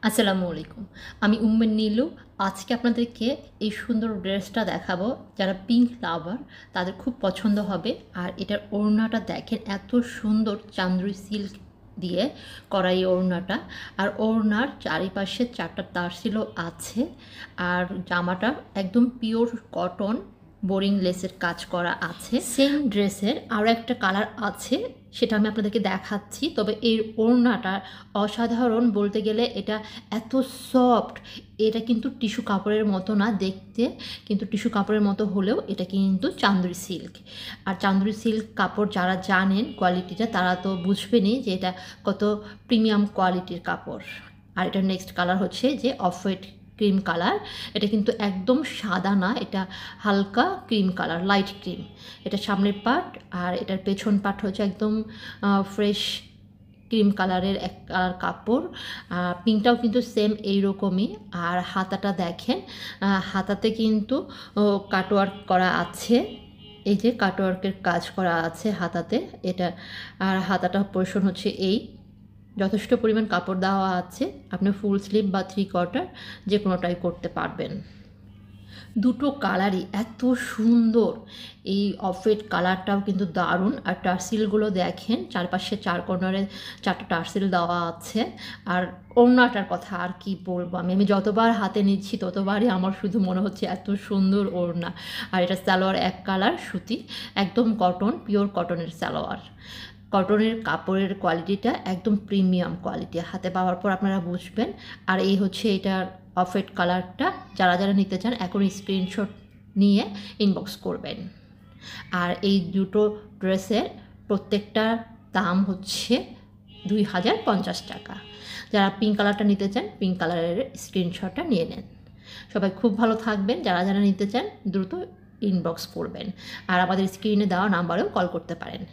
আসসালামু আলাইকুম। আমি উম্মে নীলু। আজকে আপনাদেরকে এই সুন্দর ড্রেসটা দেখাবো। যারা পিঙ্ক লাভার তাদের খুব পছন্দ হবে। আর এটার ওড়নাটা দেখেন, এত সুন্দর চান্দ্রি সিল্ক দিয়ে করা এই ওড়নাটা। আর ওড়নার চারিপাশে 4টা তারশিলও আছে। আর জামাটা একদম পিওর কটন, বোরিং লেসের কাজ করা আছে। সেম ড্রেসের আরও একটা কালার আছে, সেটা আমি আপনাদেরকে দেখাচ্ছি। তবে এই ওড়নাটা অসাধারণ বলতে গেলে, এটা এত সফট। এটা কিন্তু টিস্যু কাপড়ের মতো না দেখতে, কিন্তু টিস্যু কাপড়ের মতো হলেও এটা কিন্তু চান্দ্রি সিল্ক। আর চান্দ্রি সিল্ক কাপড় যারা জানেন কোয়ালিটিটা, তারা তো বুঝবেনই যে এটা কত প্রিমিয়াম কোয়ালিটির কাপড়। আর এটার নেক্সট কালার হচ্ছে যে অফ হোয়াইট ক্রিম কালার। এটা কিন্তু একদম সাদা না, এটা হালকা ক্রিম কালার, লাইট ক্রিম। এটা সামনের পার্ট, আর এটার পেছন পার্ট হচ্ছে একদম ফ্রেশ ক্রিম কালারের এক কালার কাপড়। পিঙ্কটাও কিন্তু সেম এইরকমই। আর হাতাটা দেখেন, হাতাতে কিন্তু কাটওয়ার্ক করা আছে। এই যে কাটওয়ার্কের কাজ করা আছে হাতাতে এটা। আর হাতাটা পোর্শন হচ্ছে এই, যথেষ্ট পরিমাণ কাপড় দেওয়া আছে। আপনি ফুল স্লিভ বা 3/4 যে কোনোটাই করতে পারবেন। দুটো কালারই এত সুন্দর। এই অফ হোয়াইট কালারটাও কিন্তু দারুণ। আর টার্সিলগুলো দেখেন, চারপাশে 4 কর্নারে 4টা টার্সিল দেওয়া আছে। আর ওড়নাটার কথা আর কি বলবো, আমি যতবার হাতে নিচ্ছি ততবারই আমার শুধু মনে হচ্ছে এত সুন্দর ওড়না। আর এটা সালোয়ার এক কালার সুতি, একদম কটন, পিওর কটনের সালোয়ার। কটনের কাপড়ের কোয়ালিটিটা একদম প্রিমিয়াম কোয়ালিটি, হাতে পাওয়ার পর আপনারা বুঝবেন। আর এই হচ্ছে এটার অফ হোয়াইট কালারটা। যারা যারা নিতে চান এখন স্ক্রিনশট নিয়ে ইনবক্স করবেন। আর এই দুটো ড্রেসের প্রত্যেকটার দাম হচ্ছে 2050 টাকা। যারা পিঙ্ক কালারটা নিতে চান, পিঙ্ক কালারের স্ক্রিনশটটা নিয়ে নেন। সবাই খুব ভালো থাকবেন। যারা যারা নিতে চান দ্রুত ইনবক্স করবেন। আর আমাদের স্ক্রিনে দেওয়া নাম্বারেও কল করতে পারেন।